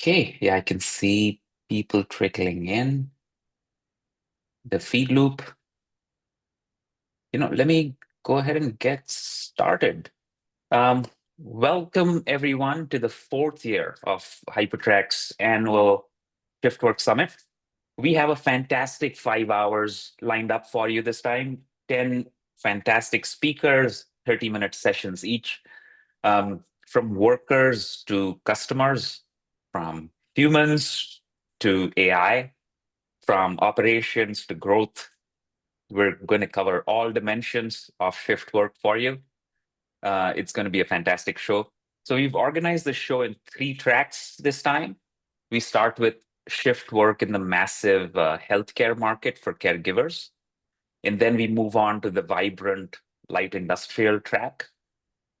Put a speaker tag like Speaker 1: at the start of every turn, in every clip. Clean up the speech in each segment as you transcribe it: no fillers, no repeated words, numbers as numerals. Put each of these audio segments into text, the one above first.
Speaker 1: Okay, yeah, I can see people trickling in the feed loop. Let me go ahead and get started. Um, Welcome everyone to the fourth year of Hypertrack's annual Shiftwork Summit. We have a fantastic 5 hours lined up for you this time. 10 fantastic speakers, 30-minute sessions each, from workers to customers, from humans to AI, from operations to growth. We're going to cover all dimensions of shift work for you. It's going to be a fantastic show. So we've organized the show in three tracks this time. We start with shift work in the massive healthcare market for caregivers. And then we move on to the vibrant light industrial track.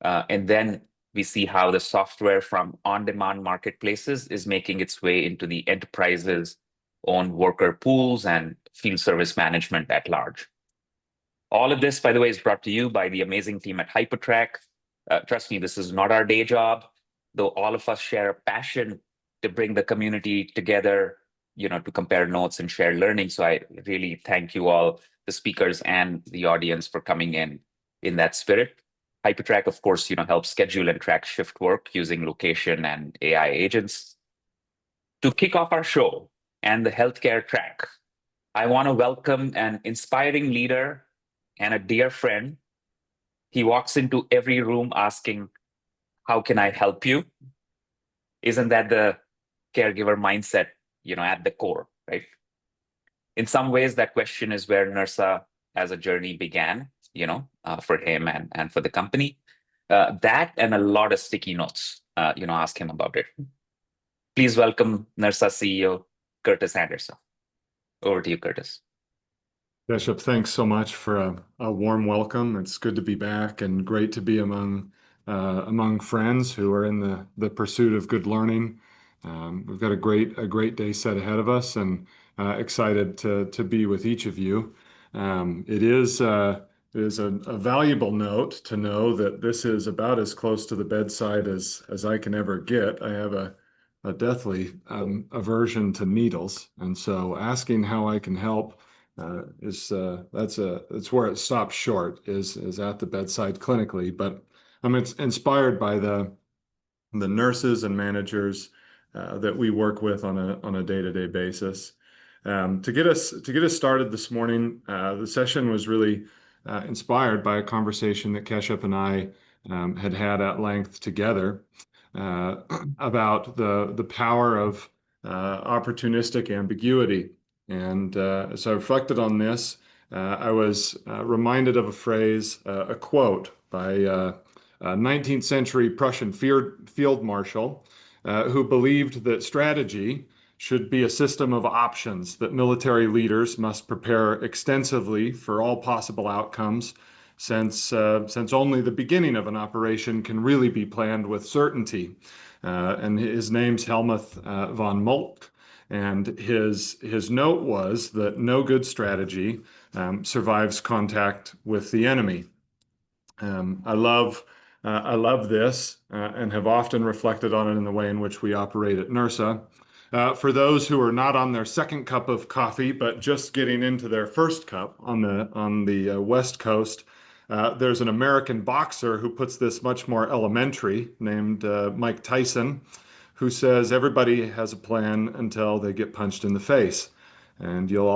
Speaker 1: And then we see how the software from on-demand marketplaces is making its way into the enterprise's own worker pools and field service management at large. All of this, by the way, is brought to you by the amazing team at Hypertrack. Trust me, this is not our day job, though all of us share a passion to bring the community together, to compare notes and share learning. So I really thank you all, the speakers and the audience, for coming in that spirit. Hypertrack, of course, helps schedule and track shift work using location and AI agents. To kick off our show and the healthcare track, I want to welcome an inspiring leader and a dear friend. He walks into every room asking, "How can I help you?" Isn't that the caregiver mindset, at the core, right? In some ways, that question is where Nursa as a journey began, for him and for the company. That and a lot of sticky notes, ask him about it. Please welcome Nursa CEO, Curtis Anderson. Over to you, Curtis.
Speaker 2: Bishop, thanks so much for a warm welcome. It's good to be back and great to be among friends who are in the pursuit of good learning. We've got a great day set ahead of us, and excited to be with each of you. It is a valuable note to know that this is about as close to the bedside as I can ever get. I have a deathly aversion to needles, and so asking how I can help that's where it stops short, is at the bedside clinically. But I'm inspired by the nurses and managers that we work with on a day-to-day basis. To get us started this morning, the session was really inspired by a conversation that Keshav and I had at length together about the power of opportunistic ambiguity. And as I reflected on this, I was reminded of a phrase, a quote by a 19th century Prussian field marshal who believed that strategy should be a system of options, that military leaders must prepare extensively for all possible outcomes, since only the beginning of an operation can really be planned with certainty. And his name's Helmuth von Moltke. And his note was that no good strategy survives contact with the enemy. I love this and have often reflected on it in the way in which we operate at Nursa. For those who are not on their second cup of coffee, but just getting into their first cup on the West Coast, there's an American boxer who puts this much more elementary, named Mike Tyson, who says everybody has a plan until they get punched in the face. And you'll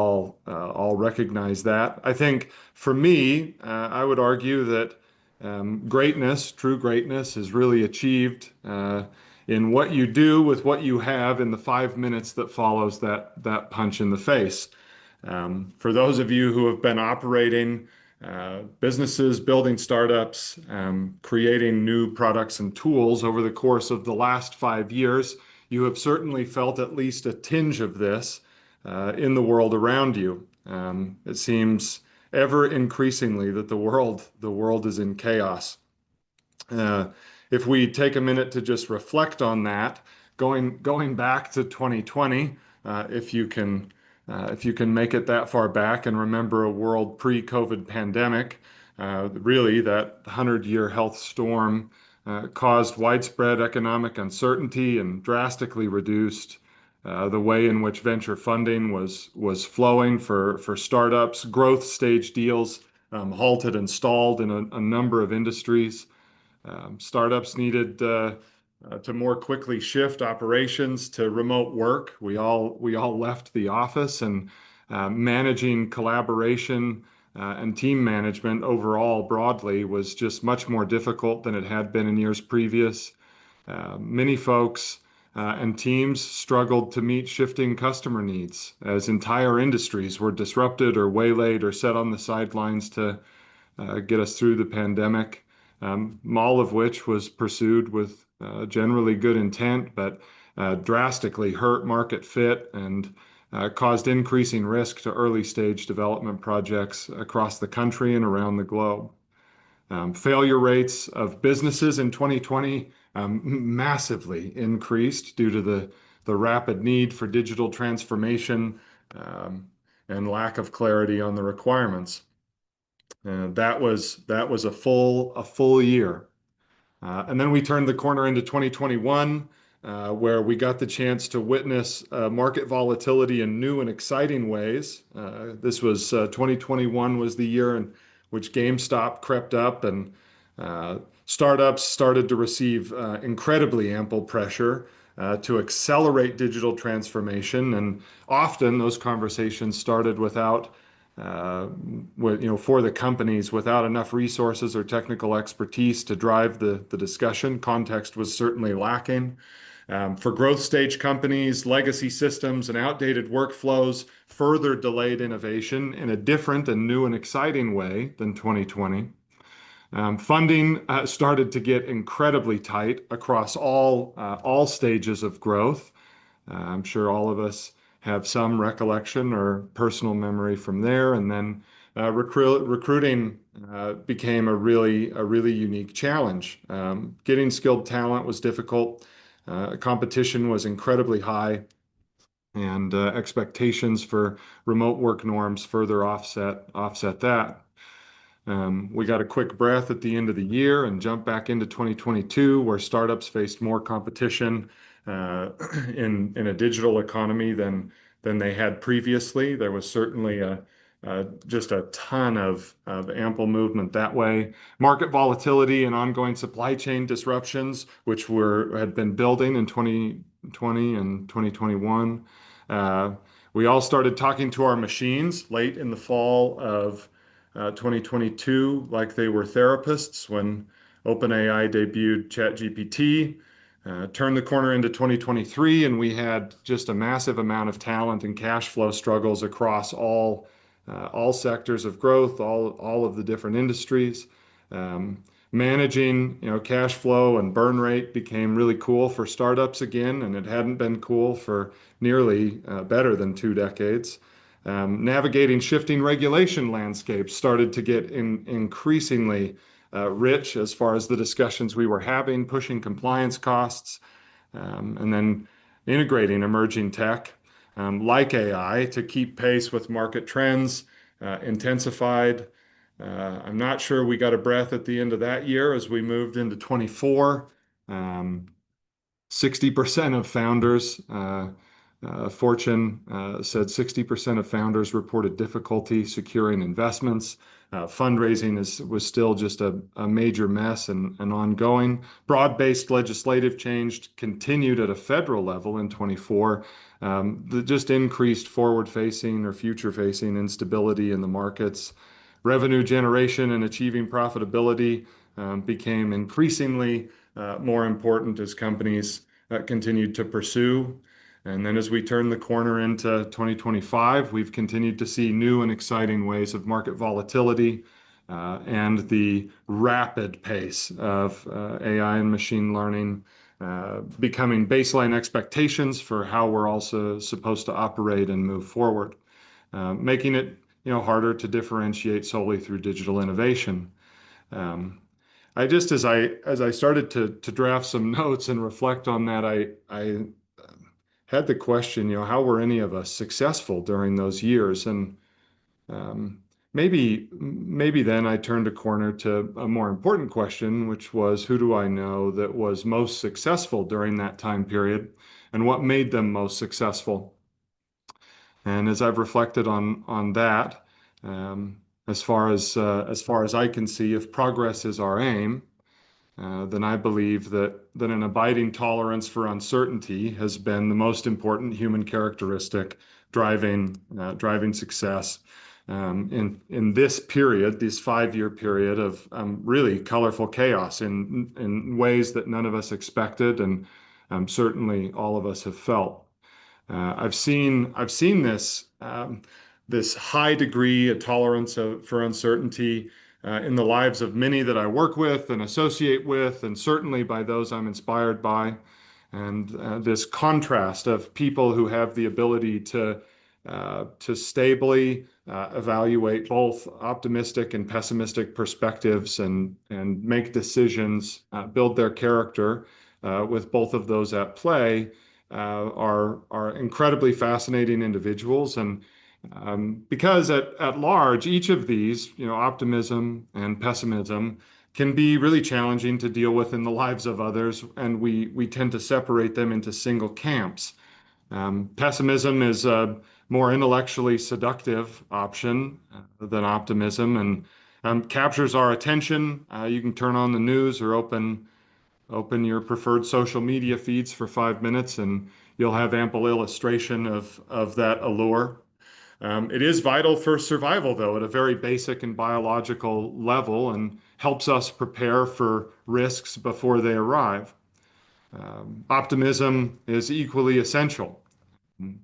Speaker 2: all recognize that. I think for me, I would argue that true greatness, is really achieved in what you do with what you have in the 5 minutes that follows that punch in the face. For those of you who have been operating businesses, building startups, creating new products and tools over the course of the last 5 years, you have certainly felt at least a tinge of this in the world around you. It seems ever increasingly that the world is in chaos. If we take a minute to just reflect on that, going back to 2020, if you can make it that far back and remember a world pre-COVID pandemic, really that 100-year health storm caused widespread economic uncertainty and drastically reduced the way in which venture funding was flowing for startups. Growth stage deals halted and stalled in a number of industries. Startups needed to more quickly shift operations to remote work. We all left the office, and managing collaboration and team management overall broadly was just much more difficult than it had been in years previous. Many folks and teams struggled to meet shifting customer needs as entire industries were disrupted or waylaid or set on the sidelines to get us through the pandemic, all of which was pursued with generally good intent, but drastically hurt market fit and caused increasing risk to early stage development projects across the country and around the globe. Failure rates of businesses in 2020 massively increased due to the rapid need for digital transformation and lack of clarity on the requirements. That was a full year. And then we turned the corner into 2021, where we got the chance to witness market volatility in new and exciting ways. This was 2021 was the year in which GameStop crept up, and startups started to receive incredibly ample pressure to accelerate digital transformation. And often those conversations started without for the companies without enough resources or technical expertise to drive the discussion. Context was certainly lacking. For growth stage companies, legacy systems and outdated workflows further delayed innovation in a different and new and exciting way than 2020. Funding started to get incredibly tight across all stages of growth. I'm sure all of us have some recollection or personal memory from there. And then recruiting became a really unique challenge. Getting skilled talent was difficult. Competition was incredibly high, and expectations for remote work norms further offset that. We got a quick breath at the end of the year and jumped back into 2022, where startups faced more competition in a digital economy than they had previously. There was certainly just a ton of ample movement that way. Market volatility and ongoing supply chain disruptions, which had been building in 2020 and 2021. We all started talking to our machines late in the fall of 2022, like they were therapists when OpenAI debuted ChatGPT. Turned the corner into 2023, and we had just a massive amount of talent and cash flow struggles across all sectors of growth, all of the different industries. Managing, cash flow and burn rate became really cool for startups again, and it hadn't been cool for nearly better than 2 decades. Navigating shifting regulation landscapes started to get increasingly rich as far as the discussions we were having, pushing compliance costs, and then integrating emerging tech like AI to keep pace with market trends, intensified. I'm not sure we got a breath at the end of that year as we moved into 24. 60% of founders, Fortune said 60% of founders reported difficulty securing investments. Fundraising was still just a major mess and ongoing. Broad-based legislative change continued at a federal level in 24. Just increased forward-facing or future-facing instability in the markets. Revenue generation and achieving profitability became increasingly more important as companies continued to pursue. And then as we turn the corner into 2025, we've continued to see new and exciting ways of market volatility and the rapid pace of AI and machine learning becoming baseline expectations for how we're also supposed to operate and move forward, making it harder to differentiate solely through digital innovation. As I started to draft some notes and reflect on that, I had the question, how were any of us successful during those years? And maybe then I turned a corner to a more important question, which was who do I know that was most successful during that time period and what made them most successful? And as I've reflected on that, um, as far as I can see, if progress is our aim, then I believe that an abiding tolerance for uncertainty has been the most important human characteristic driving success in this period, this 5 year period of really colorful chaos in ways that none of us expected, and certainly all of us have felt. I've seen this high degree of tolerance for uncertainty in the lives of many that I work with and associate with, and certainly by those I'm inspired by. And this contrast of people who have the ability to stably evaluate both optimistic and pessimistic perspectives and make decisions, build their character with both of those at play are incredibly fascinating individuals. And because at large, each of these, optimism and pessimism can be really challenging to deal with in the lives of others, and we tend to separate them into single camps. Pessimism is a more intellectually seductive option than optimism, and captures our attention. You can turn on the news or open your preferred social media feeds for 5 minutes, and you'll have ample illustration of that allure. It is vital for survival, though, at a very basic and biological level, and helps us prepare for risks before they arrive. Optimism is equally essential.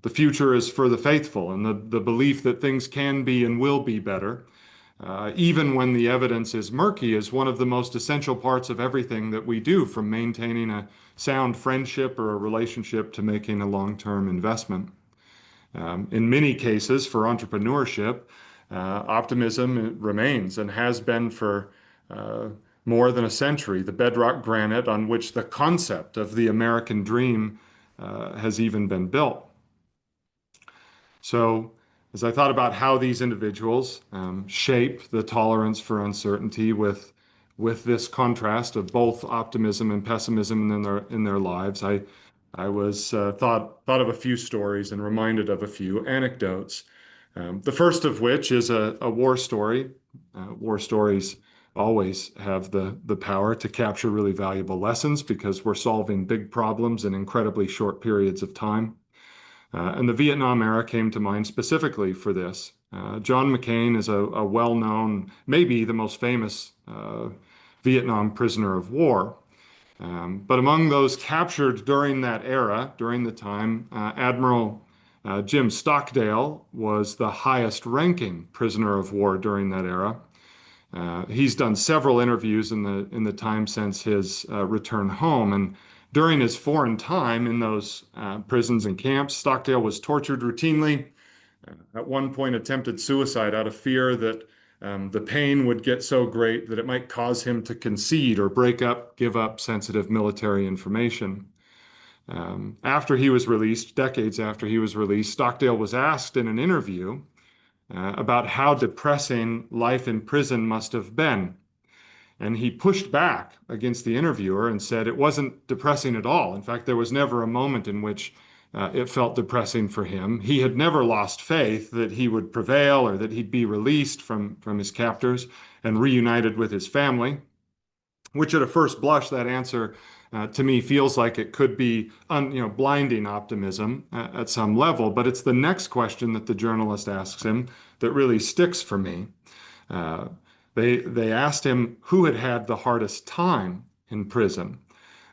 Speaker 2: The future is for the faithful, and the belief that things can be and will be better, even when the evidence is murky, is one of the most essential parts of everything that we do, from maintaining a sound friendship or a relationship to making a long-term investment. In many cases, for entrepreneurship, optimism remains and has been for uh, more than a century, the bedrock granite on which the concept of the American dream has even been built. So, as I thought about how these individuals shape the tolerance for uncertainty with this contrast of both optimism and pessimism in their lives, I was thought of a few stories and reminded of a few anecdotes. The first of which is a war story. War stories always have the power to capture really valuable lessons because we're solving big problems in incredibly short periods of time. And the Vietnam era came to mind specifically for this. John McCain is a well-known, maybe the most famous Vietnam prisoner of war. But among those captured during that era, during the time, Admiral Jim Stockdale was the highest ranking prisoner of war during that era. He's done several interviews in the time since his return home, and during his foreign time in those prisons and camps, Stockdale was tortured routinely. At one point, attempted suicide out of fear that the pain would get so great that it might cause him to concede or give up sensitive military information. After he was released, decades after he was released, Stockdale was asked in an interview about how depressing life in prison must have been. And he pushed back against the interviewer and said it wasn't depressing at all. In fact, there was never a moment in which it felt depressing for him. He had never lost faith that he would prevail or that he'd be released from his captors and reunited with his family, which at a first blush, that answer to me feels like it could be blinding optimism at some level. But it's the next question that the journalist asks him that really sticks for me. Uh, they asked him who had the hardest time in prison.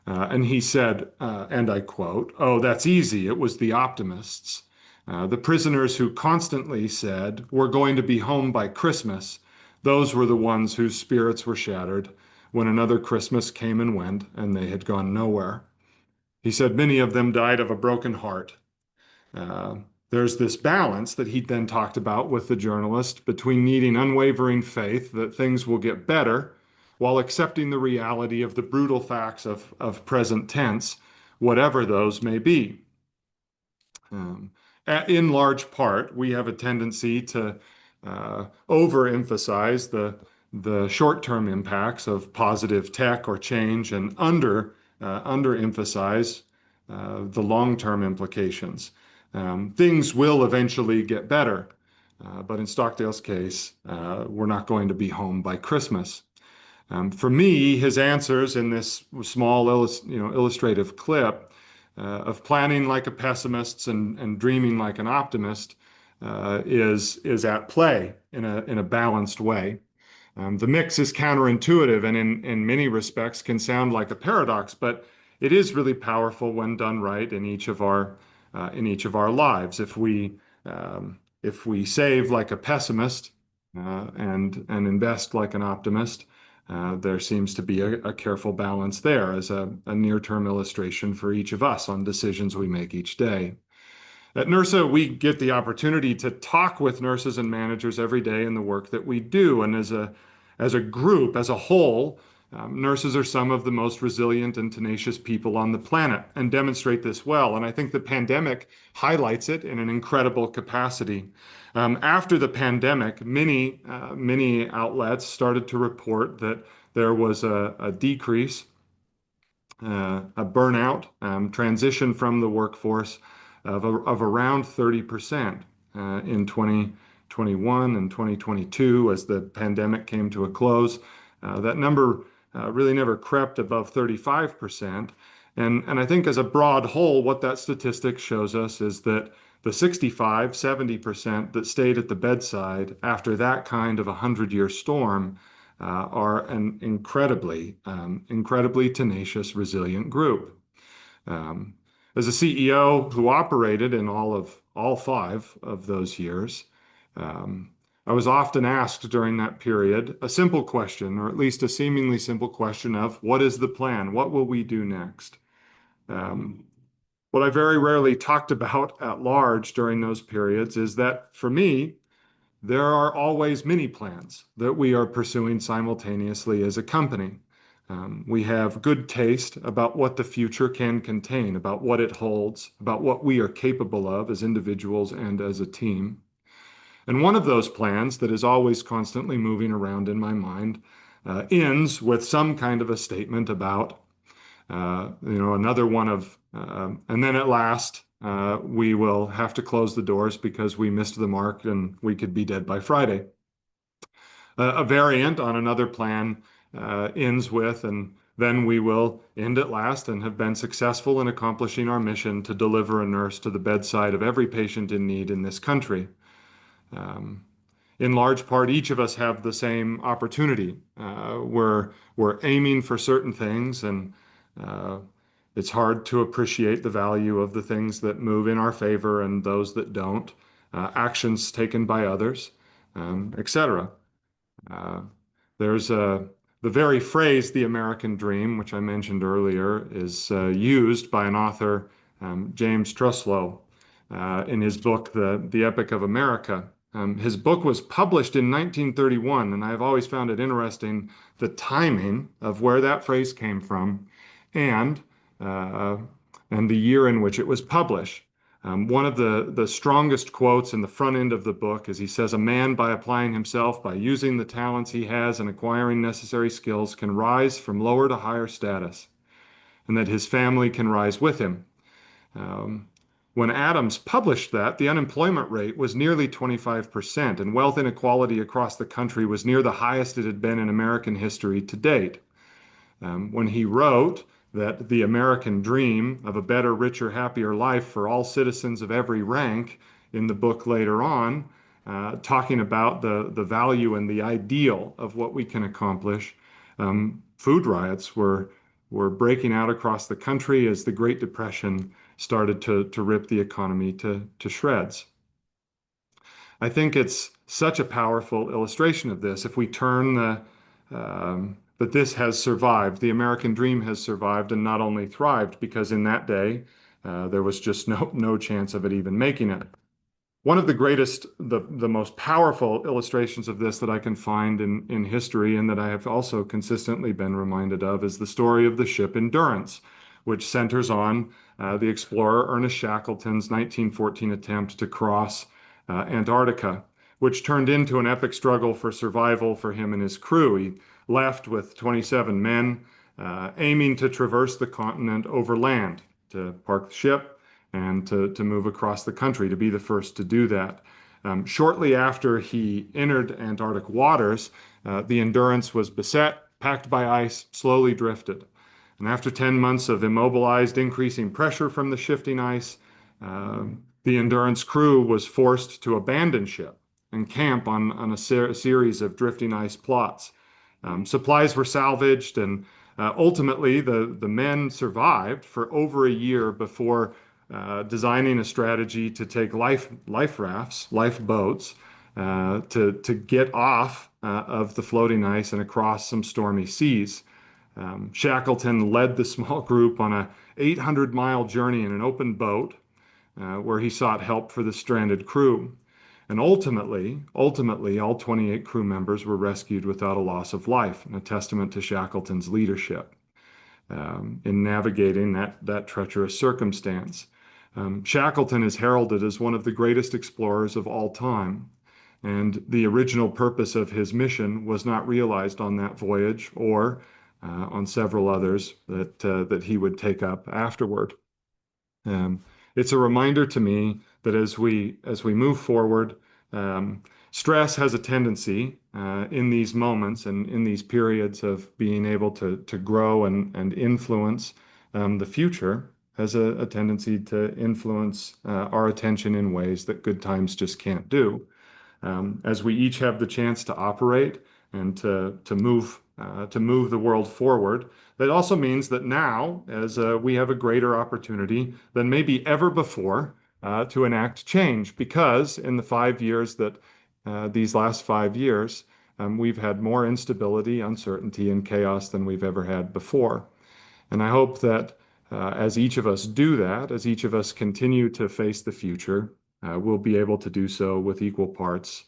Speaker 2: And he said, and I quote, "Oh, that's easy. It was the optimists. The prisoners who constantly said, we're going to be home by Christmas, those were the ones whose spirits were shattered when another Christmas came and went and they had gone nowhere." He said many of them died of a broken heart. Uh, there's this balance that he then talked about with the journalist between needing unwavering faith that things will get better while accepting the reality of the brutal facts of present tense, whatever those may be. In large part, we have a tendency overemphasize the short-term impacts of positive tech or change and underemphasize the long-term implications. Things will eventually get better, but in Stockdale's case, we're not going to be home by Christmas. For me, his answers in this small, illustrative clip of planning like a pessimist and dreaming like an optimist is at play in a balanced way. The mix is counterintuitive and in many respects can sound like a paradox, but it is really powerful when done right in each of our lives. If we save like a pessimist and invest like an optimist, there seems to be a careful balance there as a near-term illustration for each of us on decisions we make each day. At Nursa, we get the opportunity to talk with nurses and managers every day in the work that we do. And as a group, as a whole, nurses are some of the most resilient and tenacious people on the planet and demonstrate this well. And I think the pandemic highlights it in an incredible capacity. After the pandemic, many outlets started to report that there was a decrease, a burnout, transition from the workforce of around 30% in 2021 and 2022 as the pandemic came to a close. That number really never crept above 35%. And I think as a broad whole, what that statistic shows us is that the 65, 70% that stayed at the bedside after that kind of a 100-year storm are an incredibly tenacious, resilient group. As a CEO who operated in all 5 of those years, I was often asked during that period a simple question, or at least a seemingly simple question of what is the plan? What will we do next? What I very rarely talked about at large during those periods is that for me, there are always many plans that we are pursuing simultaneously as a company. We have good taste about what the future can contain, about what it holds, about what we are capable of as individuals and as a team. And one of those plans that is always constantly moving around in my mind ends with some kind of a statement about, another one of, and then at last, we will have to close the doors because we missed the mark and we could be dead by Friday. A variant on another plan ends with, and then we will end at last and have been successful in accomplishing our mission to deliver a nurse to the bedside of every patient in need in this country. In large part, each of us have the same opportunity. We're aiming for certain things, and it's hard to appreciate the value of the things that move in our favor and those that don't, actions taken by others, etc. There's the very phrase, the American dream, which I mentioned earlier, is used by an author, James Truslow, in his book, The Epic of America. His book was published in 1931, and I've always found it interesting the timing of where that phrase came from and the year in which it was published. One of the strongest quotes in the front end of the book is he says, "A man, by applying himself, by using the talents he has and acquiring necessary skills, can rise from lower to higher status, and that his family can rise with him." When Adams published that, the unemployment rate was nearly 25%, and wealth inequality across the country was near the highest it had been in American history to date. When he wrote that the American dream of a better, richer, happier life for all citizens of every rank in the book later on, talking about the value and the ideal of what we can accomplish, food riots were breaking out across the country as the Great Depression started to rip the economy to shreds. I think it's such a powerful illustration of this. If we turn that this has survived, the American dream has survived and not only thrived, because in that day there was just no chance of it even making it. One of the greatest, the most powerful illustrations of this that I can find in history and that I have also consistently been reminded of is the story of the ship Endurance, which centers on the explorer Ernest Shackleton's 1914 attempt to cross Antarctica, which turned into an epic struggle for survival for him and his crew. He left with 27 men, aiming to traverse the continent over land, to park the ship and to move across the country, to be the first to do that. Shortly after he entered Antarctic waters, the Endurance was beset, packed by ice, slowly drifted. And after 10 months of immobilized, increasing pressure from the shifting ice, the Endurance crew was forced to abandon ship and camp on a series of drifting ice plots. Supplies were salvaged, and ultimately the men survived for over a year before designing a strategy to take life rafts, lifeboats, to get off of the floating ice and across some stormy seas. Shackleton led the small group on a 800-mile journey in an open boat where he sought help for the stranded crew. And ultimately, all 28 crew members were rescued without a loss of life, a testament to Shackleton's leadership in navigating that treacherous circumstance. Shackleton is heralded as one of the greatest explorers of all time, and the original purpose of his mission was not realized on that voyage or on several others that he would take up afterward. Um, it's a reminder to me that as we move forward, stress has a tendency in these moments and in these periods of being able to grow and influence the future has a tendency to influence our attention in ways that good times just can't do. As we each have the chance to operate and to move the world forward. That also means that now, as we have a greater opportunity than maybe ever before to enact change, because in the 5 years that these last 5 years, we've had more instability, uncertainty, and chaos than we've ever had before. And I hope that as each of us do that, as each of us continue to face the future, we'll be able to do so with equal parts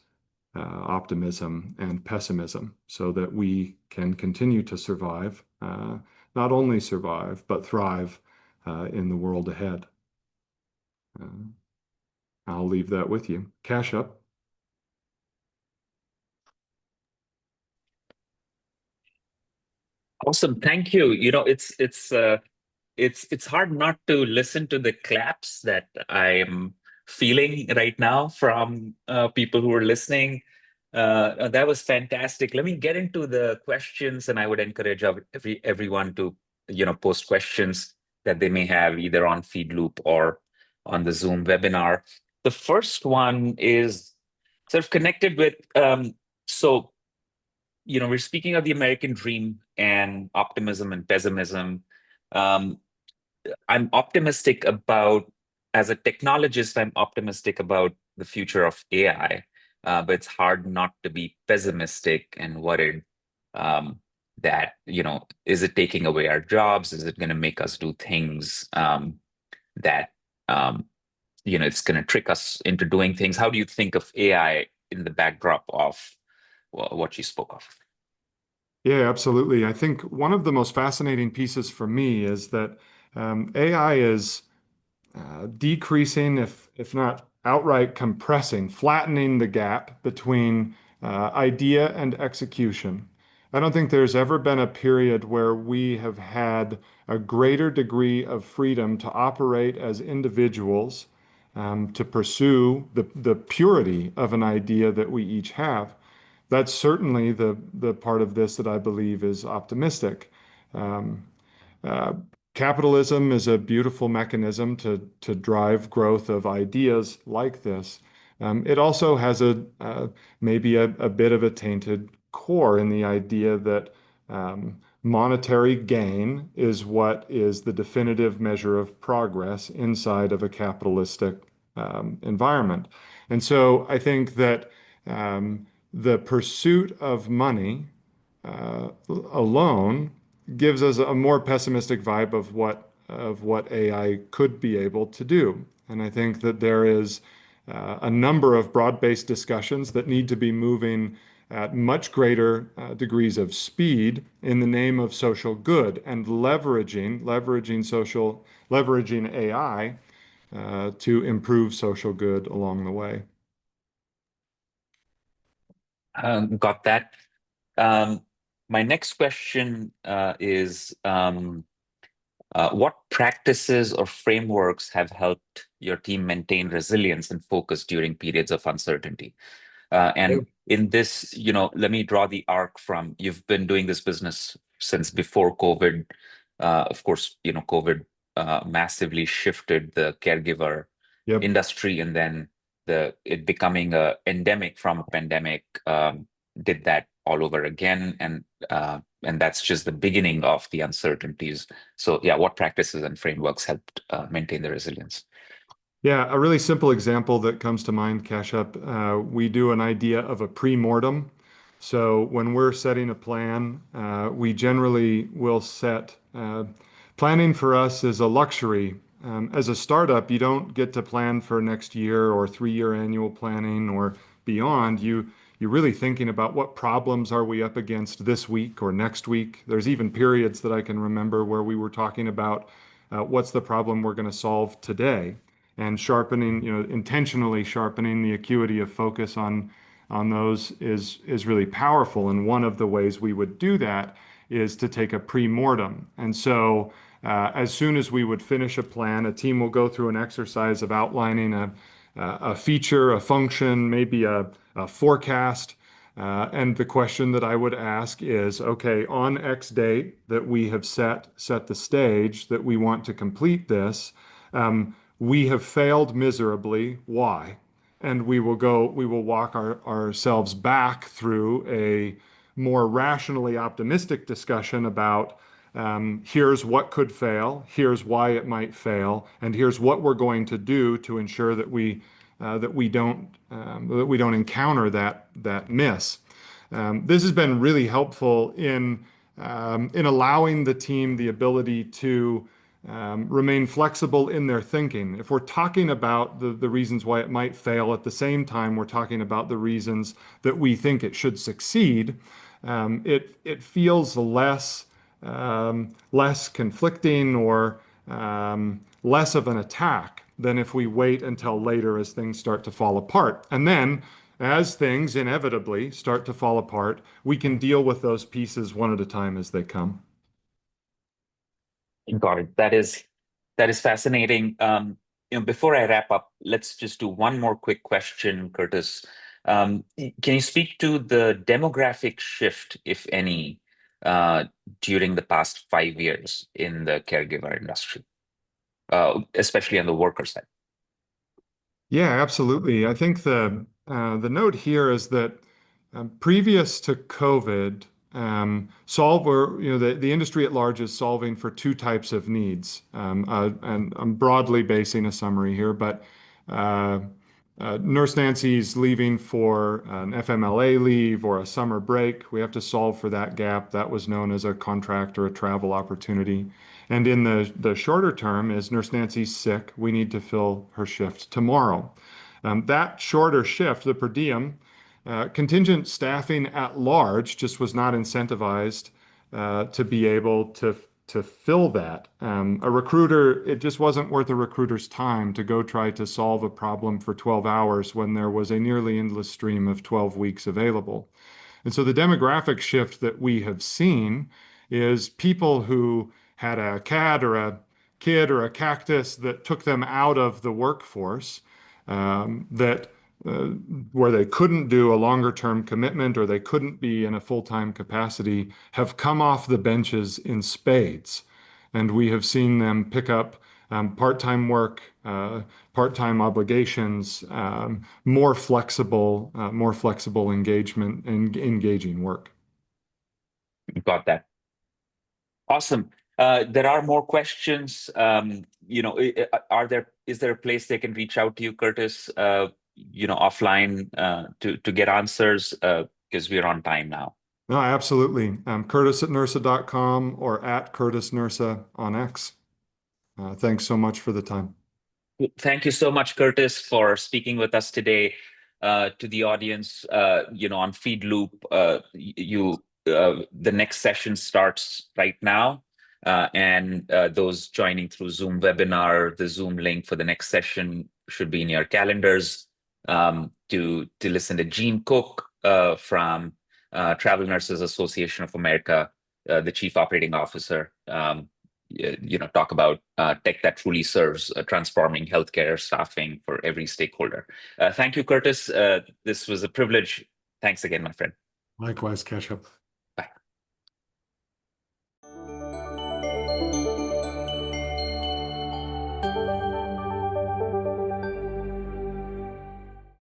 Speaker 2: optimism and pessimism so that we can continue to survive, not only survive, but thrive in the world ahead. Uh, I'll leave that with you. Cash up.
Speaker 1: Awesome. Thank you. It's hard not to listen to the claps that I'm feeling right now from people who are listening. That was fantastic. Let me get into the questions, and I would encourage everyone to post questions that they may have either on Feedloop or on the Zoom webinar. The first one is sort of connected with so we're speaking of the American dream and optimism and pessimism. Um, I'm optimistic about, as a technologist, I'm optimistic about the future of AI, but it's hard not to be pessimistic and worried that, is it taking away our jobs? Is it going to make us do things that, um, it's going to trick us into doing things? How do you think of AI in the backdrop of what you spoke of?
Speaker 2: Yeah, absolutely. I think one of the most fascinating pieces for me is that AI is decreasing, if not outright compressing, flattening the gap between idea and execution. I don't think there's ever been a period where we have had a greater degree of freedom to operate as individuals, to pursue the purity of an idea that we each have. That's certainly the part of this that I believe is optimistic. Um, uh, Capitalism is a beautiful mechanism to drive growth of ideas like this. It also has maybe a bit of a tainted core in the idea that monetary gain is what is the definitive measure of progress inside of a capitalistic environment. And so I think that the pursuit of money alone gives us a more pessimistic vibe of what AI could be able to do. And I think that there is a number of broad-based discussions that need to be moving at much greater degrees of speed in the name of social good and leveraging AI to improve social good along the way.
Speaker 1: Got that. Um, my next question is what practices or frameworks have helped your team maintain resilience and focus during periods of uncertainty?
Speaker 2: Yeah.
Speaker 1: And in this, let me draw the arc from you've been doing this business since before COVID. Of course, COVID massively shifted the caregiver
Speaker 2: Yep.
Speaker 1: industry, and then it becoming a endemic from a pandemic did that all over again, and that's just the beginning of the uncertainties. So, yeah, what practices and frameworks helped maintain the resilience?
Speaker 2: Yeah, a really simple example that comes to mind, Cash Up, we do an idea of a pre-mortem. So when we're setting a plan, we generally will set planning for us is a luxury. As a startup, you don't get to plan for next year or 3-year annual planning or beyond. You're really thinking about what problems are we up against this week or next week. There's even periods that I can remember where we were talking about what's the problem we're going to solve today and sharpening, intentionally sharpening the acuity of focus on those is really powerful. And one of the ways we would do that is to take a pre-mortem. And so, as soon as we would finish a plan, a team will go through an exercise of outlining a feature, a function, maybe a forecast. And the question that I would ask is, okay, on X date that we have set the stage that we want to complete this, we have failed miserably. Why? And we will walk ourselves back through a more rationally optimistic discussion about here's what could fail, here's why it might fail, and here's what we're going to do to ensure that we don't encounter that miss. This has been really helpful in allowing the team the ability to remain flexible in their thinking. If we're talking about the reasons why it might fail, at the same time, we're talking about the reasons that we think it should succeed, it feels less conflicting or less of an attack than if we wait until later as things start to fall apart. And then, as things inevitably start to fall apart, we can deal with those pieces one at a time as they come.
Speaker 1: Got it. That is fascinating. Before I wrap up, let's just do one more quick question, Curtis. Can you speak to the demographic shift, if any, during the past 5 years in the caregiver industry, especially on the worker side?
Speaker 2: Yeah, absolutely. I think the note here is that previous to COVID, the industry at large is solving for two types of needs. And I'm broadly basing a summary here, but uh, Nurse Nancy's leaving for an FMLA leave or a summer break. We have to solve for that gap. That was known as a contract or a travel opportunity. And in the shorter term, is Nurse Nancy's sick, we need to fill her shift tomorrow. That shorter shift, the per diem, contingent staffing at large just was not incentivized to be able to fill that. A recruiter, it just wasn't worth a recruiter's time to go try to solve a problem for 12 hours when there was a nearly endless stream of 12 weeks available. And so the demographic shift that we have seen is people who had a cat or a kid or a cactus that took them out of the workforce, that uh, where they couldn't do a longer term commitment or they couldn't be in a full-time capacity, have come off the benches in spades. And we have seen them pick up part-time work, part-time obligations, more flexible engagement and engaging work.
Speaker 1: Got that. Awesome. There are more questions. Is there a place they can reach out to you, Curtis, offline, to get answers? Because we're on time now.
Speaker 2: No, absolutely. Curtis at nursa.com or at Curtis Nursa on X. Thanks so much for the time.
Speaker 1: Thank you so much, Curtis, for speaking with us today. To the audience, on Feed Loop, the next session starts right now. And those joining through Zoom webinar, the Zoom link for the next session should be in your calendars to listen to Gene Cook, from Travel Nurses Association of America, the Chief Operating Officer, talk about tech that truly serves transforming healthcare staffing for every stakeholder. Thank you, Curtis. This was a privilege. Thanks again, my friend.
Speaker 2: Likewise, Keshav.